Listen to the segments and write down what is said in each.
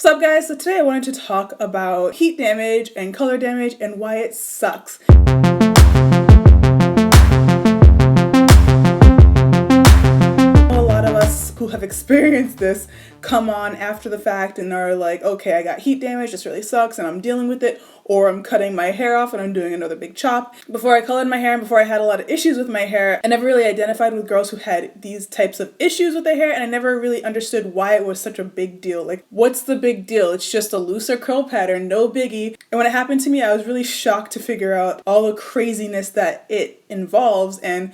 What's up, guys? So today I wanted to talk about heat damage and color damage and why it sucks. A lot of us who have experienced this come on after the fact and are like, okay, I got heat damage, this really sucks, and I'm dealing with it, or I'm cutting my hair off and I'm doing another big chop. Before I colored my hair and before I had a lot of issues with my hair, I never really identified with girls who had these types of issues with their hair, and I never really understood why it was such a big deal. Like, what's the big deal? It's just a looser curl pattern, no biggie. And when it happened to me, I was really shocked to figure out all the craziness that it involves, and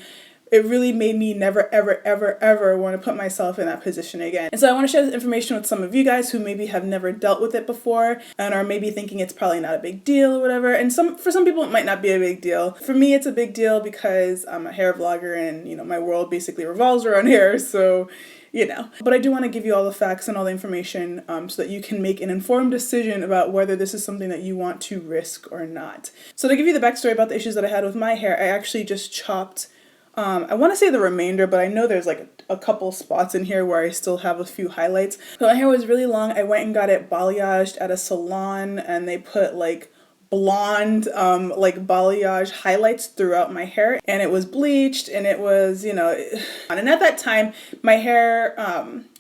it really made me never, ever want to put myself in that position again. And so I want to share this information with some of you guys who maybe have never dealt with it before and are maybe thinking it's probably not a big deal or whatever. And for some people, it might not be a big deal. For me, it's a big deal because I'm a hair vlogger and, my world basically revolves around hair. So, But I do want to give you all the facts and all the information so that you can make an informed decision about whether this is something that you want to risk or not. So to give you the backstory about the issues that I had with my hair, I actually just chopped I want to say the remainder, but I know there's like a couple spots in here where I still have a few highlights. So my hair was really long. I went and got it balayaged at a salon, and they put like blonde like balayage highlights throughout my hair, and it was bleached, and it was, and at that time my hair,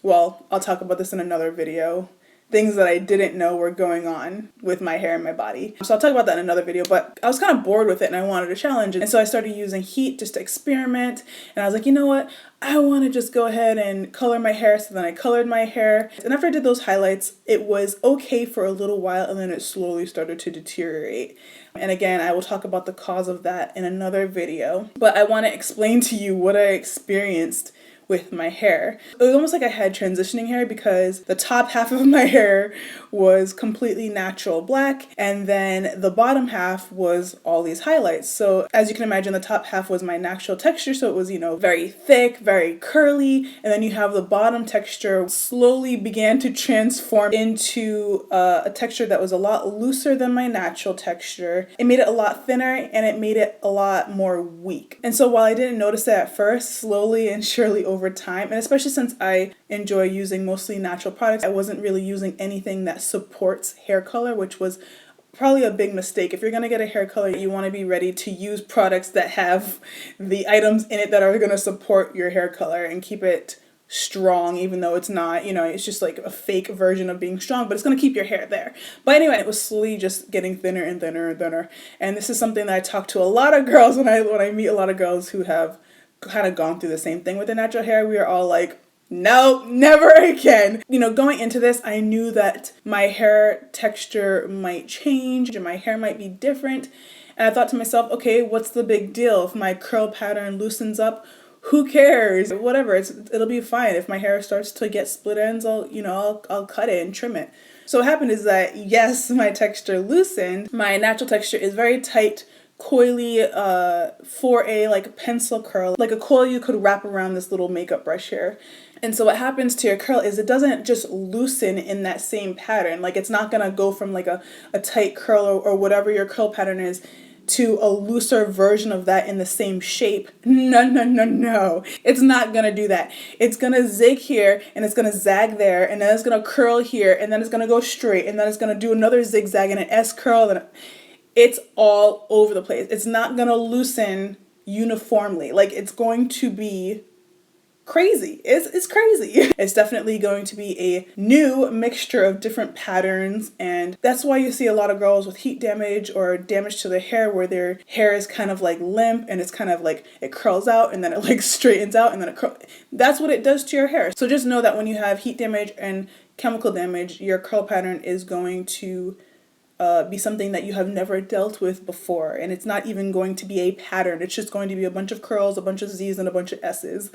well, I'll talk about this in another video. Things that I didn't know were going on with my hair and my body. So I'll talk about that in another video, but I was kind of bored with it and I wanted a challenge. And so I started using heat just to experiment. And I was like, you know what? I want to just go ahead and color my hair. So then I colored my hair. And after I did those highlights, it was okay for a little while, and then it slowly started to deteriorate. And again, I will talk about the cause of that in another video. But I want to explain to you what I experienced with my hair. It was almost like I had transitioning hair because the top half of my hair was completely natural black, and then the bottom half was all these highlights. So as you can imagine, the top half was my natural texture, so it was, very thick, very curly, and then you have the bottom texture slowly began to transform into a texture that was a lot looser than my natural texture. It made it a lot thinner, and it made it a lot more weak. And so while I didn't notice it at first, slowly and surely over time, and especially since I enjoy using mostly natural products, I wasn't really using anything that supports hair color, which was probably a big mistake. If you're going to get a hair color, you want to be ready to use products that have the items in it that are going to support your hair color and keep it strong, even though it's not, it's just like a fake version of being strong, but it's going to keep your hair there. But anyway, it was slowly just getting thinner and thinner and thinner. And this is something that I talk to a lot of girls when I meet a lot of girls who have kind of gone through the same thing with their natural hair. We are all like, no, never again. Going into this, I knew that my hair texture might change and my hair might be different. And I thought to myself, okay, what's the big deal? If my curl pattern loosens up, who cares? Whatever, it'll be fine. If my hair starts to get split ends, I'll cut it and trim it. So what happened is that, yes, my texture loosened. My natural texture is very tight, coily, for a like pencil curl, like a coil you could wrap around this little makeup brush here. And so what happens to your curl is it doesn't just loosen in that same pattern. Like, it's not gonna go from like a tight curl or whatever your curl pattern is to a looser version of that in the same shape. No. It's not gonna do that. It's gonna zig here, and it's gonna zag there, and then it's gonna curl here, and then it's gonna go straight, and then it's gonna do another zigzag and an S curl, and it's all over the place. It's not gonna loosen uniformly. Like, it's going to be crazy. It's crazy. It's definitely going to be a new mixture of different patterns, and that's why you see a lot of girls with heat damage or damage to their hair where their hair is kind of like limp, and it's kind of like it curls out and then it like straightens out and then it curls. That's what it does to your hair. So just know that when you have heat damage and chemical damage, your curl pattern is going to be something that you have never dealt with before, and it's not even going to be a pattern. It's just going to be a bunch of curls, a bunch of Z's, and a bunch of S's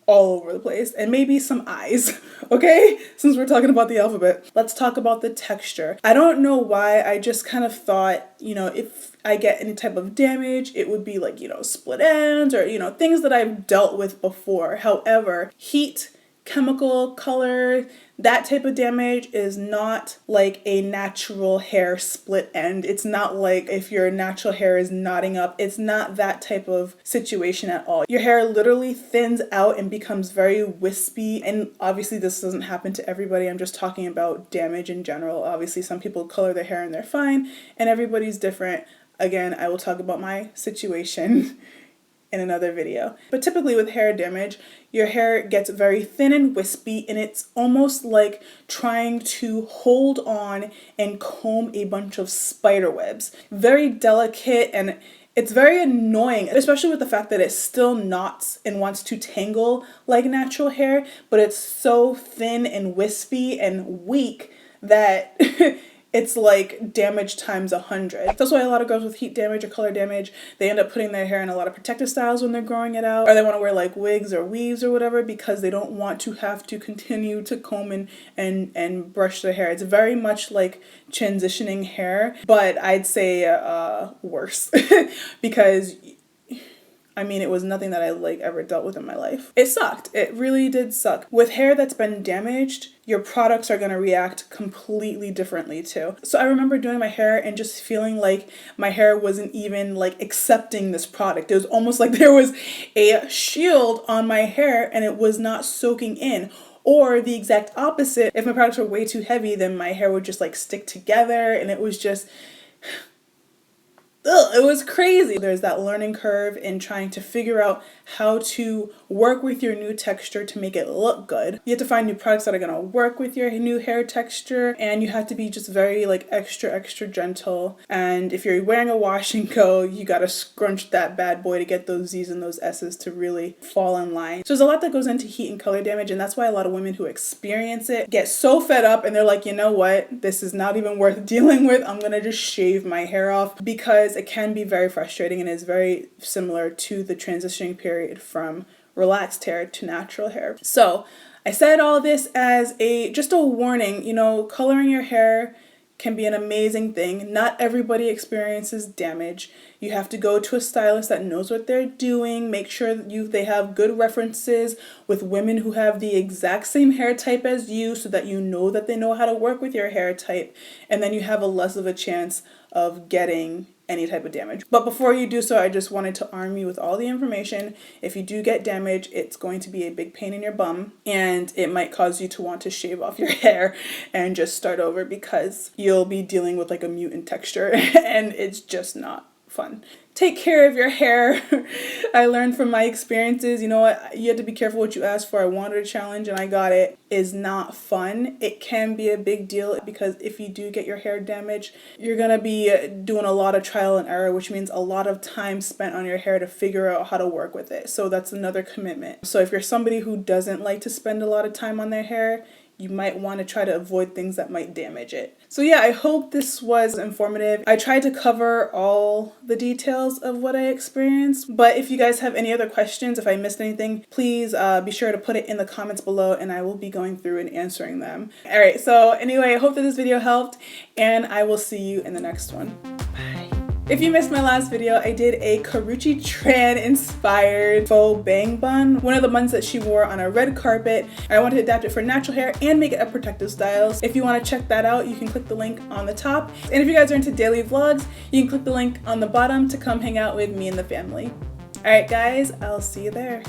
all over the place, and maybe some I's. Okay, since we're talking about the alphabet, let's talk about the texture. I don't know why, I just kind of thought, if I get any type of damage, it would be like, split ends or, things that I've dealt with before. However, heat chemical, color, that type of damage is not like a natural hair split end. It's not like if your natural hair is knotting up. It's not that type of situation at all. Your hair literally thins out and becomes very wispy. And obviously this doesn't happen to everybody. I'm just talking about damage in general. Obviously some people color their hair and they're fine, and everybody's different. Again, I will talk about my situation in another video. But typically with hair damage, your hair gets very thin and wispy, and it's almost like trying to hold on and comb a bunch of spider webs. Very delicate, and it's very annoying, especially with the fact that it still knots and wants to tangle like natural hair, but it's so thin and wispy and weak that it's like damage times 100. That's why a lot of girls with heat damage or color damage, they end up putting their hair in a lot of protective styles when they're growing it out, or they want to wear like wigs or weaves or whatever, because they don't want to have to continue to comb and brush their hair. It's very much like transitioning hair, but I'd say worse because I mean, it was nothing that I like ever dealt with in my life. It sucked. It really did suck. With hair that's been damaged, your products are going to react completely differently too. So I remember doing my hair and just feeling like my hair wasn't even like accepting this product. It was almost like there was a shield on my hair and it was not soaking in. Or the exact opposite, if my products were way too heavy, then my hair would just like stick together, and it was just... Ugh, it was crazy. There's that learning curve in trying to figure out how to work with your new texture to make it look good. You have to find new products that are going to work with your new hair texture, and you have to be just very like extra gentle. And if you're wearing a wash and go, you got to scrunch that bad boy to get those Z's and those S's to really fall in line. So there's a lot that goes into heat and color damage, and that's why a lot of women who experience it get so fed up and they're like, you know what, this is not even worth dealing with. I'm going to just shave my hair off, because it can be very frustrating and is very similar to the transitioning period from relaxed hair to natural hair. So I said all this as just a warning. You know, coloring your hair can be an amazing thing. Not everybody experiences damage. You have to go to a stylist that knows what they're doing. Make sure that they have good references with women who have the exact same hair type as you, so that you know that they know how to work with your hair type, and then you have a less of a chance of getting any type of damage. But before you do so, I just wanted to arm you with all the information. If you do get damage, it's going to be a big pain in your bum, and it might cause you to want to shave off your hair and just start over, because you'll be dealing with like a mutant texture and it's just not fun. Take care of your hair. I learned from my experiences, you know what, you have to be careful what you ask for. I wanted a challenge and I got it. Is not fun. It can be a big deal, because if you do get your hair damaged, you're gonna be doing a lot of trial and error, which means a lot of time spent on your hair to figure out how to work with it. So that's another commitment. So if you're somebody who doesn't like to spend a lot of time on their hair, you might want to try to avoid things that might damage it. So yeah, I hope this was informative. I tried to cover all the details of what I experienced, but if you guys have any other questions, if I missed anything, please be sure to put it in the comments below, and I will be going through and answering them. All right, so anyway, I hope that this video helped, and I will see you in the next one. Bye. If you missed my last video, I did a Karrueche Tran inspired faux bang bun, one of the buns that she wore on a red carpet. I wanted to adapt it for natural hair and make it a protective style. If you want to check that out, you can click the link on the top. And if you guys are into daily vlogs, you can click the link on the bottom to come hang out with me and the family. All right, guys, I'll see you there.